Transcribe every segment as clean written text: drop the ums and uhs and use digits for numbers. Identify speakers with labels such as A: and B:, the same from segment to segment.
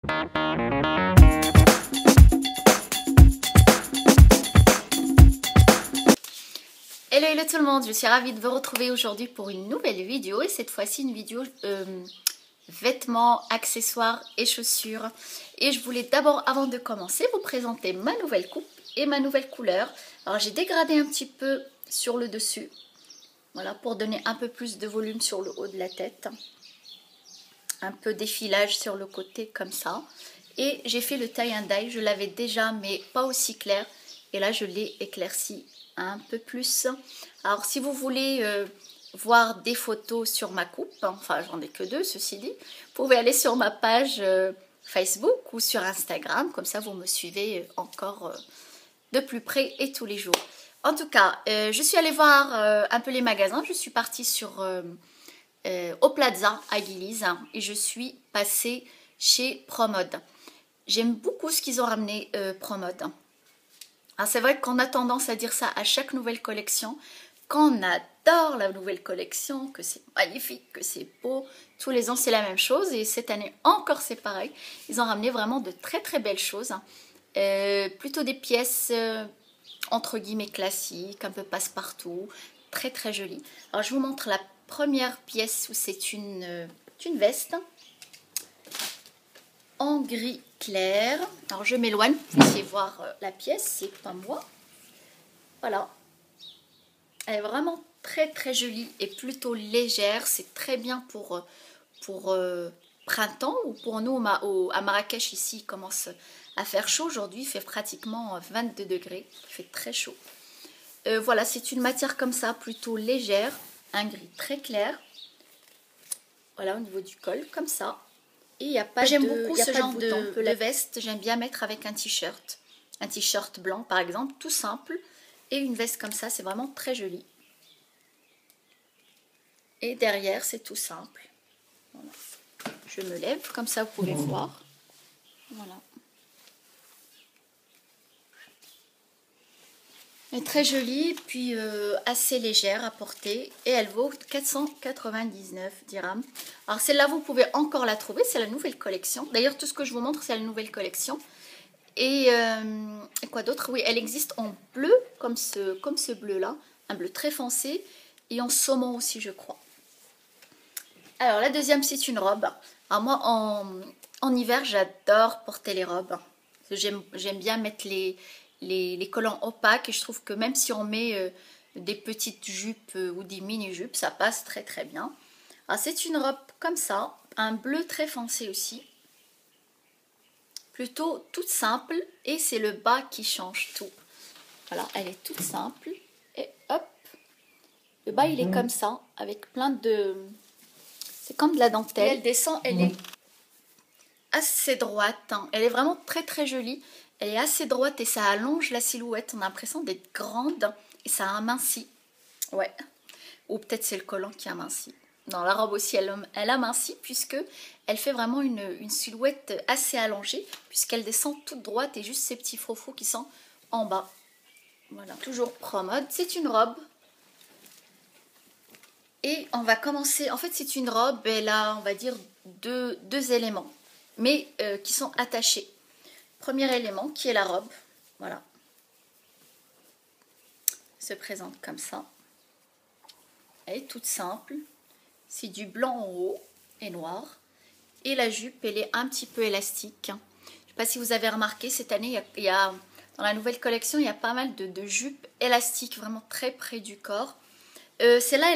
A: Hello hello tout le monde, je suis ravie de vous retrouver aujourd'hui pour une nouvelle vidéo et cette fois-ci une vidéo vêtements, accessoires et chaussures. Et je voulais d'abord, avant de commencer, vous présenter ma nouvelle coupe et ma nouvelle couleur. Alors j'ai dégradé un petit peu sur le dessus, voilà, pour donner un peu plus de volume sur le haut de la tête. Un peu d'effilage sur le côté comme ça. Et j'ai fait le tie and dye, je l'avais déjà mais pas aussi clair. Et là je l'ai éclairci un peu plus. Alors si vous voulez voir des photos sur ma coupe, enfin j'en ai que deux ceci dit, vous pouvez aller sur ma page Facebook ou sur Instagram, comme ça vous me suivez encore de plus près et tous les jours. En tout cas, je suis allée voir un peu les magasins, je suis partie sur au Plaza à Guilise et je suis passée chez Promode. J'aime beaucoup ce qu'ils ont ramené Promode. C'est vrai qu'on a tendance à dire ça à chaque nouvelle collection, qu'on adore la nouvelle collection, que c'est magnifique, que c'est beau. Tous les ans c'est la même chose et cette année encore c'est pareil. Ils ont ramené vraiment de très très belles choses. Plutôt des pièces entre guillemets classiques, un peu passe-partout, très très jolies. Alors je vous montre la première pièce où c'est une veste en gris clair. Alors je m'éloigne, vous puissiez voir la pièce, c'est pas moi. Voilà. Elle est vraiment très très jolie et plutôt légère. C'est très bien pour printemps ou pour nous à Marrakech ici il commence à faire chaud. Aujourd'hui il fait pratiquement 22 degrés, il fait très chaud. Voilà, c'est une matière comme ça, plutôt légère, un gris très clair. Voilà, au niveau du col, comme ça. Et il n'y a pas j'aime beaucoup ce genre de veste, j'aime bien mettre avec un t-shirt blanc par exemple, tout simple. Et une veste comme ça, c'est vraiment très joli. Et derrière, c'est tout simple. Voilà. Je me lève, comme ça vous pouvez voir. Voilà. Elle est très jolie, puis assez légère à porter. Et elle vaut 499 dirhams. Alors celle-là, vous pouvez encore la trouver, c'est la nouvelle collection. D'ailleurs, tout ce que je vous montre, c'est la nouvelle collection. Et quoi d'autre? Oui, elle existe en bleu, comme ce bleu-là. Un bleu très foncé. Et en saumon aussi, je crois. Alors, la deuxième, c'est une robe. Alors moi, en hiver, j'adore porter les robes. J'aime bien mettre les collants opaques. Et je trouve que même si on met des petites jupes ou des mini-jupes, ça passe très très bien. Alors, c'est une robe comme ça. Un bleu très foncé aussi. Plutôt toute simple. Et c'est le bas qui change tout. Voilà, elle est toute simple. Et hop. Le bas, il est comme ça. Avec plein de... C'est comme de la dentelle. Et elle descend, elle est assez droite. Hein. Elle est vraiment très très jolie. Elle est assez droite et ça allonge la silhouette. On a l'impression d'être grande et ça amincit. Ouais. Ou peut-être c'est le collant qui amincit. Non, la robe aussi, elle amincit puisque elle fait vraiment une silhouette assez allongée puisqu'elle descend toute droite et juste ces petits froufrous qui sont en bas. Voilà. Toujours Promode. C'est une robe. Et on va commencer, en fait c'est une robe, elle a on va dire deux éléments, mais qui sont attachés. Premier élément qui est la robe, voilà, se présente comme ça. Elle est toute simple, c'est du blanc en haut et noir. Et la jupe elle est un petit peu élastique. Je ne sais pas si vous avez remarqué, cette année dans la nouvelle collection il y a pas mal de jupes élastiques, vraiment très près du corps. Celle-là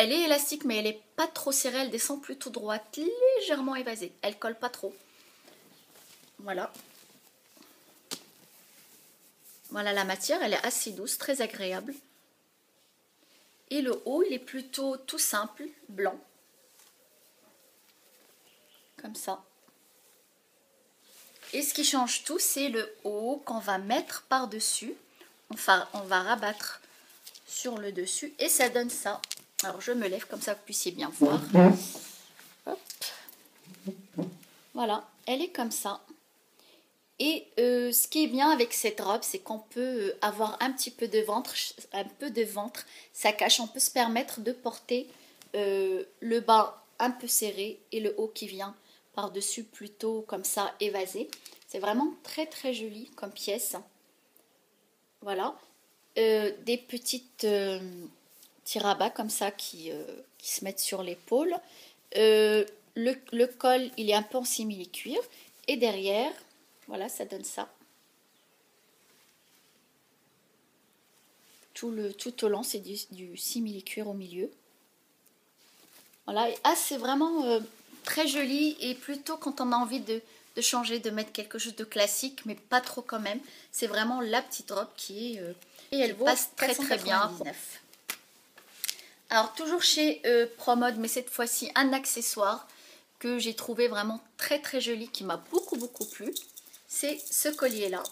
A: elle est élastique mais elle n'est pas trop serrée, elle descend plutôt droite, légèrement évasée, elle colle pas trop. Voilà. Voilà la matière, elle est assez douce, très agréable. Et le haut, il est plutôt tout simple, blanc. Comme ça. Et ce qui change tout, c'est le haut qu'on va mettre par-dessus. Enfin, on va rabattre sur le dessus et ça donne ça. Alors je me lève comme ça vous puissiez bien voir. Hop. Voilà, elle est comme ça. Et ce qui est bien avec cette robe, c'est qu'on peut avoir un petit peu de ventre, ça cache. On peut se permettre de porter le bas un peu serré et le haut qui vient par-dessus plutôt comme ça évasé. C'est vraiment très très joli comme pièce. Voilà. Des petites tirabas comme ça qui se mettent sur l'épaule. Le col, il est un peu en simili-cuir. Et derrière, voilà, ça donne ça. Tout au long, c'est du simili-cuir au milieu. Voilà, c'est vraiment très joli et plutôt quand on a envie de changer, de mettre quelque chose de classique, mais pas trop quand même. C'est vraiment la petite robe qui est... et elle passe très très bien. Alors toujours chez Promode, mais cette fois-ci un accessoire que j'ai trouvé vraiment très très joli, qui m'a beaucoup plu. C'est ce collier là.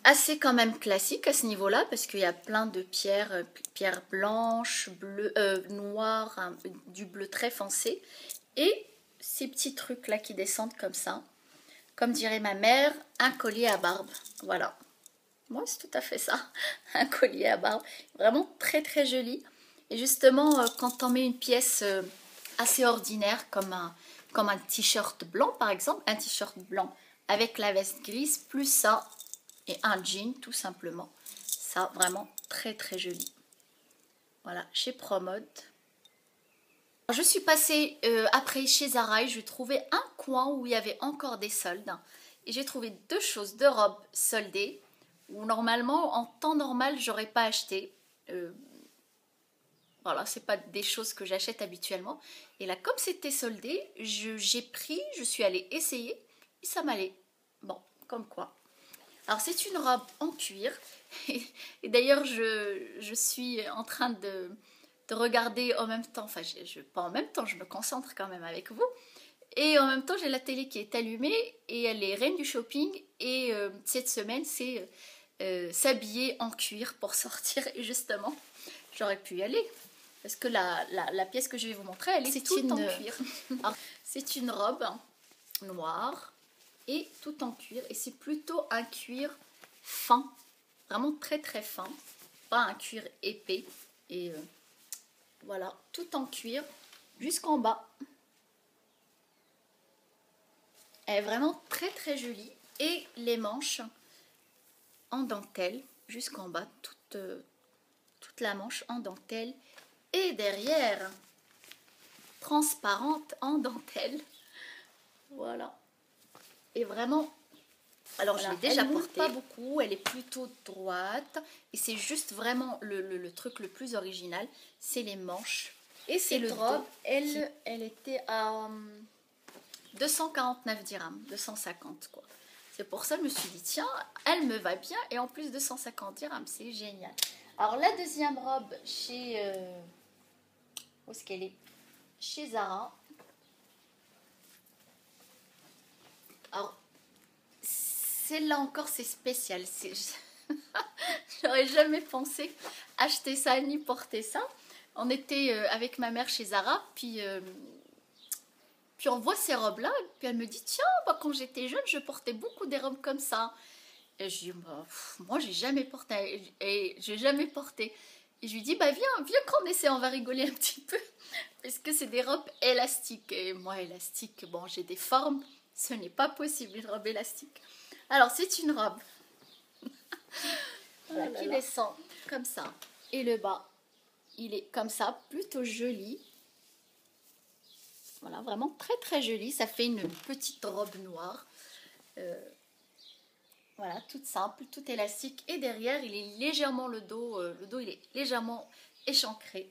A: Assez quand même classique à ce niveau là parce qu'il y a plein de pierres blanches, bleues, noires, hein, du bleu très foncé et ces petits trucs là qui descendent comme ça, comme dirait ma mère, un collier à barbe. Voilà, moi c'est tout à fait ça, un collier à barbe, vraiment très très joli. Et justement quand on met une pièce assez ordinaire comme un t-shirt blanc par exemple, un t-shirt blanc avec la veste grise plus ça et un jean tout simplement, ça vraiment très très joli. Voilà, chez Promode. Je suis passée après chez Zara et je trouvais un coin où il y avait encore des soldes et j'ai trouvé deux robes soldées où normalement en temps normal j'aurais pas acheté. Voilà, c'est pas des choses que j'achète habituellement et là comme c'était soldé, j'ai pris, je suis allée essayer et ça m'allait. Bon, comme quoi. Alors c'est une robe en cuir et d'ailleurs je suis en train de regarder en même temps, enfin pas en même temps, je me concentre quand même avec vous et en même temps j'ai la télé qui est allumée et elle est reine du shopping et cette semaine c'est s'habiller en cuir pour sortir et justement j'aurais pu y aller parce que la pièce que je vais vous montrer elle est toute en cuir. C'est une robe noire et tout en cuir et c'est plutôt un cuir fin, vraiment très très fin, pas un cuir épais et voilà, tout en cuir jusqu'en bas. Elle est vraiment très très jolie et les manches en dentelle jusqu'en bas, toute la manche en dentelle et derrière transparente en dentelle. Voilà. Et vraiment, alors je l'ai déjà portée, pas beaucoup, elle est plutôt droite et c'est juste vraiment le truc le plus original, c'est les manches. Et cette robe, elle était à 249 dirhams, 250 quoi. C'est pour ça que je me suis dit, tiens, elle me va bien et en plus 250 dirhams, c'est génial. Alors la deuxième robe chez... où est-ce qu'elle est? Chez Zara. Alors, celle-là encore, c'est spécial. J'aurais jamais pensé acheter ça ni porter ça. On était avec ma mère chez Zara, puis on voit ces robes-là, puis elle me dit, tiens, bah, quand j'étais jeune, je portais beaucoup des robes comme ça. Et je dis, bah, moi, j'ai jamais porté. Et j'ai jamais porté. Et je lui dis, bah viens qu'on essaie, on va rigoler un petit peu. Parce que c'est des robes élastiques. Et moi, élastique, bon, j'ai des formes. Ce n'est pas possible, une robe élastique. Alors, c'est une robe voilà, qui descend comme ça. Et le bas, il est comme ça, plutôt joli. Voilà, vraiment très très joli. Ça fait une petite robe noire. Voilà, toute simple, tout élastique. Et derrière, il est légèrement le dos il est légèrement échancré.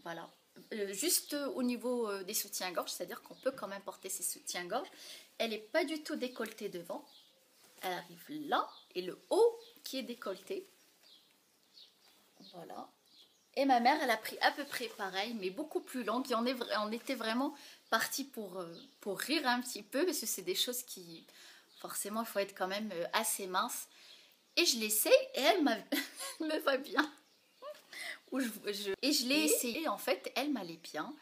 A: Voilà. Juste au niveau des soutiens-gorge, c'est-à-dire qu'on peut quand même porter ses soutiens-gorge. Elle n'est pas du tout décolletée devant. Elle arrive là. Et le haut qui est décolleté. Voilà. Et ma mère, elle a pris à peu près pareil, mais beaucoup plus longue. Et on était vraiment partis pour rire un petit peu, parce que c'est des choses qui... Forcément, il faut être quand même assez mince. Et je l'essaye et elle me va bien. Et je l'ai essayé. En fait, elle m'allait bien.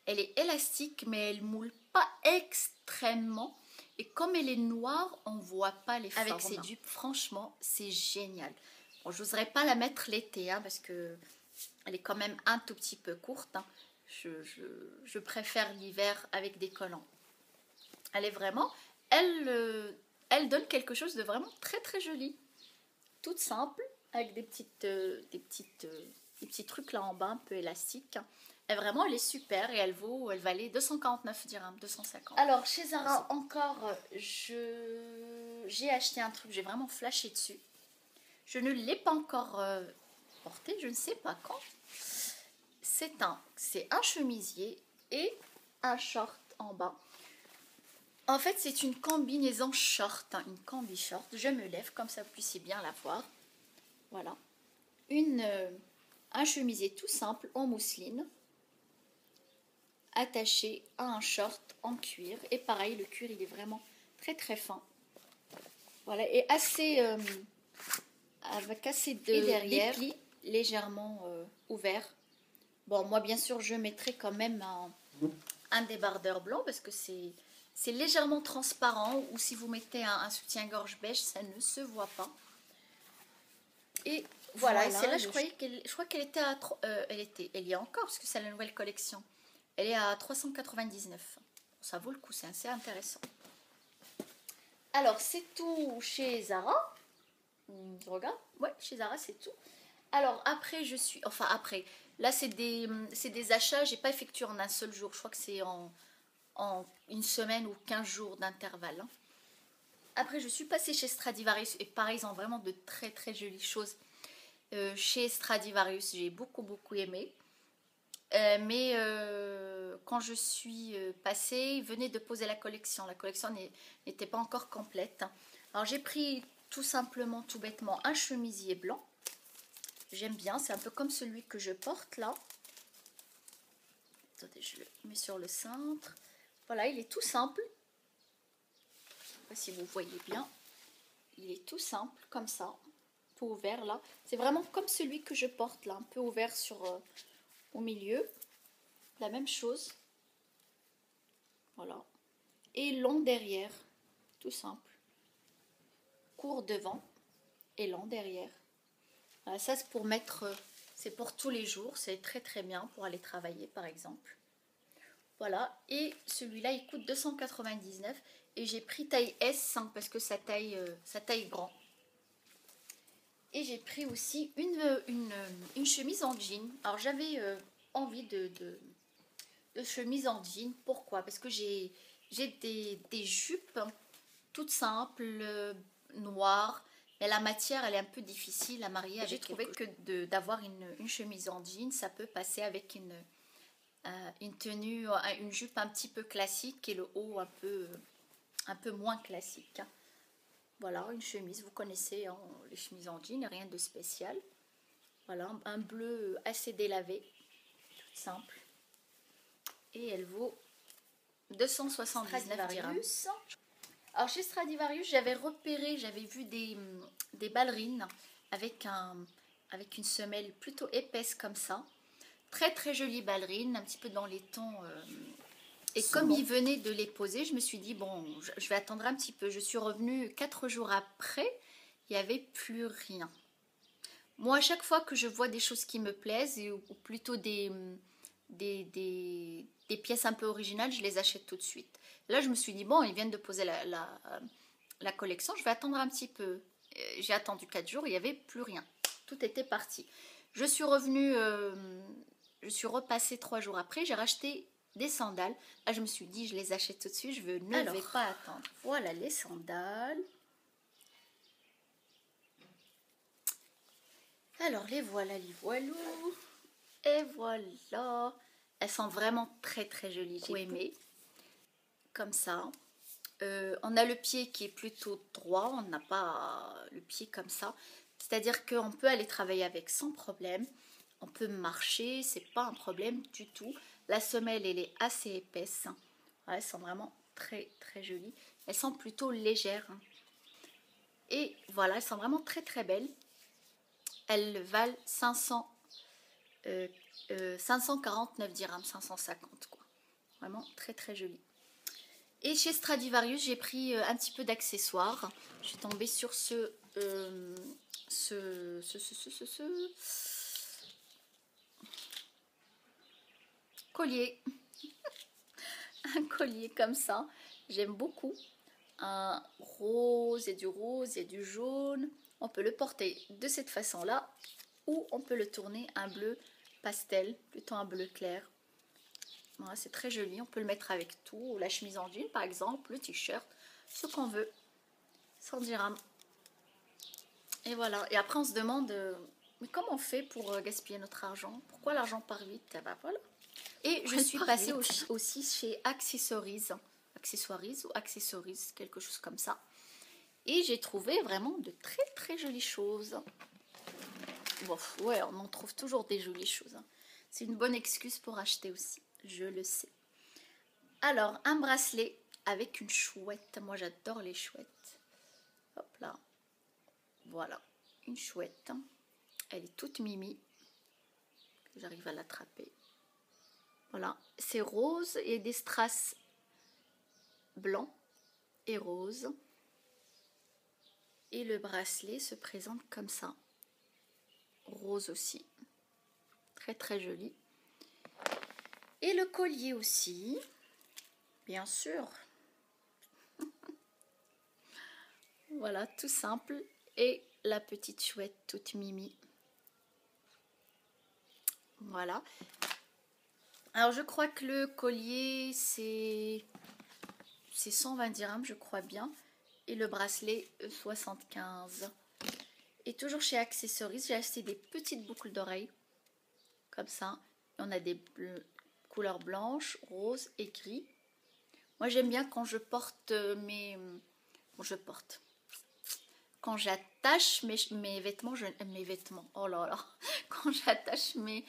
A: Elle est élastique, mais elle moule pas extrêmement. Et comme elle est noire, on voit pas les formes. Avec ses dupes, franchement, c'est génial. Bon, je n'oserais pas la mettre l'été, hein, parce que elle est quand même un tout petit peu courte. Hein. je préfère l'hiver avec des collants. Elle est vraiment, elle donne quelque chose de vraiment très très joli. Toute simple, avec des petits trucs là en bas, un peu élastiques. Et vraiment, elle est super et elle valait 249 dirhams, 250. Alors, chez Zara, encore, j'ai acheté un truc, j'ai vraiment flashé dessus. Je ne l'ai pas encore porté, je ne sais pas quand. C'est un chemisier et un short en bas. En fait, c'est une combinaison short, hein, une combi short. Je me lève, comme ça vous puissiez bien la voir. Voilà. Un chemisier tout simple en mousseline, attaché à un short en cuir. Et pareil, le cuir, il est vraiment très très fin. Voilà, et avec assez de et derrière, des plis légèrement ouverts. Bon, moi, bien sûr, je mettrai quand même un débardeur blanc parce que c'est légèrement transparent. Ou si vous mettez un soutien-gorge beige, ça ne se voit pas. Et voilà, et celle-là, je crois qu'elle était à... elle y est encore, parce que c'est la nouvelle collection. Elle est à 399. Ça vaut le coup, c'est assez intéressant. Alors, c'est tout chez Zara. Je regarde. Ouais, chez Zara, c'est tout. Alors, après, là, c'est des achats, j'ai pas effectué en un seul jour. Je crois que c'est en une semaine ou 15 jours d'intervalle. Hein. Après, je suis passée chez Stradivarius, et pareil, ils ont vraiment de très très jolies choses. Chez Stradivarius, j'ai beaucoup aimé. Mais quand je suis passée, ils venaient de poser la collection. La collection n'était pas encore complète. Alors j'ai pris tout simplement, tout bêtement, un chemisier blanc. J'aime bien, c'est un peu comme celui que je porte là. Attendez, je le mets sur le cintre. Voilà, il est tout simple. Je ne sais pas si vous voyez bien. Il est tout simple, comme ça. Un peu ouvert là. C'est vraiment comme celui que je porte là, un peu ouvert au milieu. La même chose. Voilà. Et long derrière. Tout simple. Court devant et long derrière. Voilà, ça c'est pour mettre... C'est pour tous les jours. C'est très très bien pour aller travailler par exemple. Voilà. Et celui-là il coûte 299. Et j'ai pris taille S hein, parce que ça taille grand. Et j'ai pris aussi une chemise en jean. Alors j'avais envie de chemise en jean. Pourquoi? Parce que j'ai des jupes toutes simples, noires. Mais la matière, elle est un peu difficile à marier. J'ai trouvé que d'avoir une chemise en jean, ça peut passer avec une tenue, une jupe un petit peu classique et le haut un peu moins classique. Voilà, une chemise, vous connaissez hein, les chemises en jean, rien de spécial. Voilà, un bleu assez délavé, tout simple. Et elle vaut 279 dirhams. Alors chez Stradivarius, j'avais vu des ballerines avec une semelle plutôt épaisse comme ça. Très très jolie ballerine, un petit peu dans les tons... Et comme ils venaient de les poser, je me suis dit, bon, je vais attendre un petit peu. Je suis revenue 4 jours après, il n'y avait plus rien. Moi, à chaque fois que je vois des choses qui me plaisent, ou plutôt des pièces un peu originales, je les achète tout de suite. Là, je me suis dit, bon, ils viennent de poser la collection, je vais attendre un petit peu. J'ai attendu 4 jours, il n'y avait plus rien. Tout était parti. Je suis revenue, je suis repassée 3 jours après, j'ai racheté des sandales. Là, je me suis dit, je les achète tout de suite, je ne vais pas attendre. Voilà les sandales. Alors, les voilà, les voilous. Et voilà. Elles sont vraiment très très jolies, j'ai aimé. Comme ça. On a le pied qui est plutôt droit, on n'a pas le pied comme ça. C'est-à-dire qu'on peut aller travailler avec sans problème. On peut marcher, c'est pas un problème du tout. La semelle, elle est assez épaisse. Ouais, elles sont vraiment très très jolies. Elles sont plutôt légères. Et voilà, elles sont vraiment très très belles. Elles valent 549 dirhams, 550 quoi. Vraiment très très jolies. Et chez Stradivarius, j'ai pris un petit peu d'accessoires. Je suis tombée sur collier. Un collier comme ça, j'aime beaucoup. Un rose, et du jaune. On peut le porter de cette façon-là ou on peut le tourner un bleu pastel, plutôt un bleu clair. Voilà, c'est très joli, on peut le mettre avec tout, la chemise en jean par exemple, le t-shirt, ce qu'on veut, 100 dirhams. Et voilà, et après on se demande, mais comment on fait pour gaspiller notre argent? Pourquoi l'argent part vite? Eh ben voilà. Et je suis passée aussi chez Accessories, quelque chose comme ça. Et j'ai trouvé vraiment de très très jolies choses. Bon, ouais, on en trouve toujours des jolies choses. Hein. C'est une bonne excuse pour acheter aussi, je le sais. Alors, un bracelet avec une chouette. Moi, j'adore les chouettes. Hop là. Voilà, une chouette. Elle est toute mimi. J'arrive à l'attraper. Voilà, c'est rose et des strass blancs et roses. Et le bracelet se présente comme ça. Rose aussi. Très très joli. Et le collier aussi. Bien sûr. Voilà, tout simple. Et la petite chouette toute mimi. Voilà. Alors je crois que le collier c'est 120 dirhams, je crois bien. Et le bracelet 75. Et toujours chez Accessories, j'ai acheté des petites boucles d'oreilles. Comme ça. Et on a des couleurs blanches, roses et gris. Moi j'aime bien quand je porte quand j'attache mes vêtements, oh là là, quand j'attache mes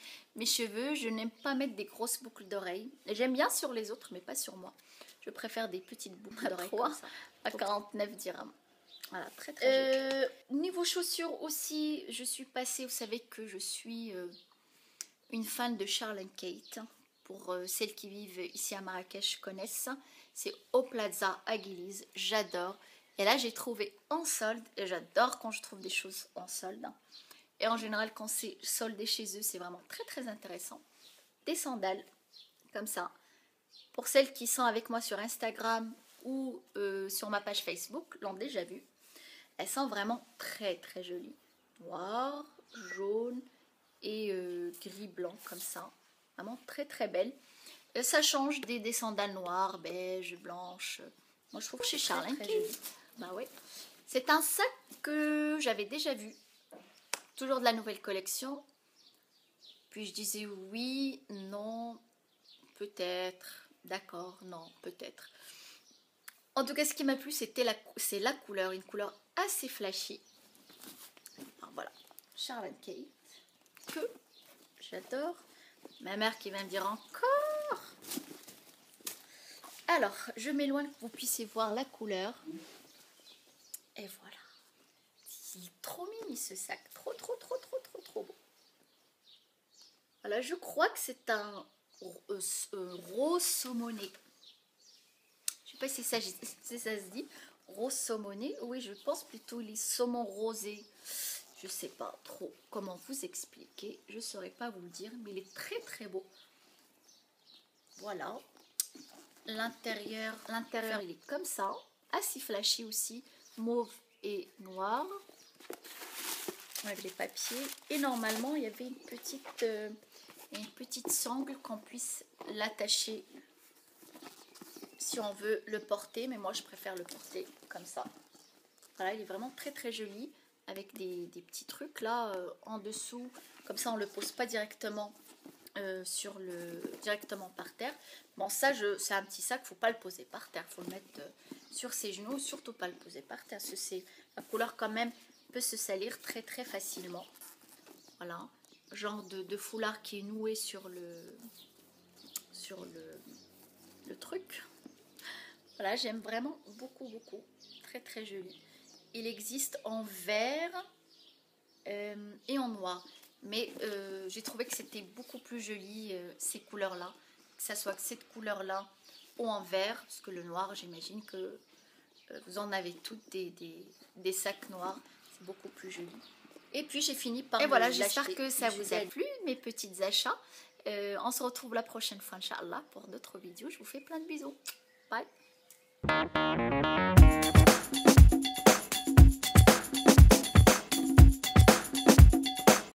A: cheveux, je n'aime pas mettre des grosses boucles d'oreilles. J'aime bien sur les autres, mais pas sur moi. Je préfère des petites boucles d'oreilles comme ça, à 49 dirhams. Voilà, très très joli. Niveau chaussures aussi, je suis passée, vous savez que je suis une fan de Charles & Kate. Pour celles qui vivent ici à Marrakech connaissent, c'est au Plaza à Guilise, j'adore. Et là, j'ai trouvé en solde, et j'adore quand je trouve des choses en solde. Et en général, quand c'est soldé chez eux, c'est vraiment très très intéressant. Des sandales, comme ça. Pour celles qui sont avec moi sur Instagram ou sur ma page Facebook, l'ont déjà vu. Elles sont vraiment très très jolies. Noir, jaune et gris-blanc, comme ça. Vraiment très très belles. Ça change des sandales noires, beige, blanches. Moi, je trouve que chez Charles & Kate. Bah ouais. C'est un sac que j'avais déjà vu. Toujours de la nouvelle collection. Puis je disais oui, non, peut-être, d'accord, non, peut-être. En tout cas, ce qui m'a plu, c'est la couleur. Une couleur assez flashy. Alors voilà, Charles & Kate. Que j'adore. Ma mère qui va me dire encore. Alors, je m'éloigne pour que vous puissiez voir la couleur. Et voilà. Il est trop mimi ce sac. Trop beau. Voilà, je crois que c'est un rose saumoné. Je sais pas si ça se dit. Rose saumoné. Oui, je pense plutôt les saumons rosés. Je sais pas trop comment vous expliquer. Je ne saurais pas vous le dire. Mais il est très très beau. Voilà. L'intérieur, il est comme ça. Assez flashy aussi. Mauve et noir. Avec les papiers. Et normalement, il y avait une petite sangle qu'on puisse l'attacher si on veut le porter. Mais moi, je préfère le porter comme ça. Voilà, il est vraiment très très joli. Avec des petits trucs là en dessous. Comme ça, on ne le pose pas directement directement par terre. Bon, ça, c'est un petit sac, faut pas le poser par terre. Faut le mettre sur ses genoux. Surtout pas le poser par terre. Parce que la couleur quand même peut se salir très très facilement. Voilà, genre de foulard qui est noué sur le truc. Voilà, j'aime vraiment beaucoup. Très très joli. Il existe en vert et en noir. Mais j'ai trouvé que c'était beaucoup plus joli ces couleurs-là. Que ça soit cette couleur-là ou en vert. Parce que le noir, j'imagine que vous en avez toutes des sacs noirs. C'est beaucoup plus joli. Et puis j'ai fini par... Et voilà, j'espère que ça vous a plu, mes petits achats. On se retrouve la prochaine fois, Inch'Allah, pour d'autres vidéos. Je vous fais plein de bisous. Bye.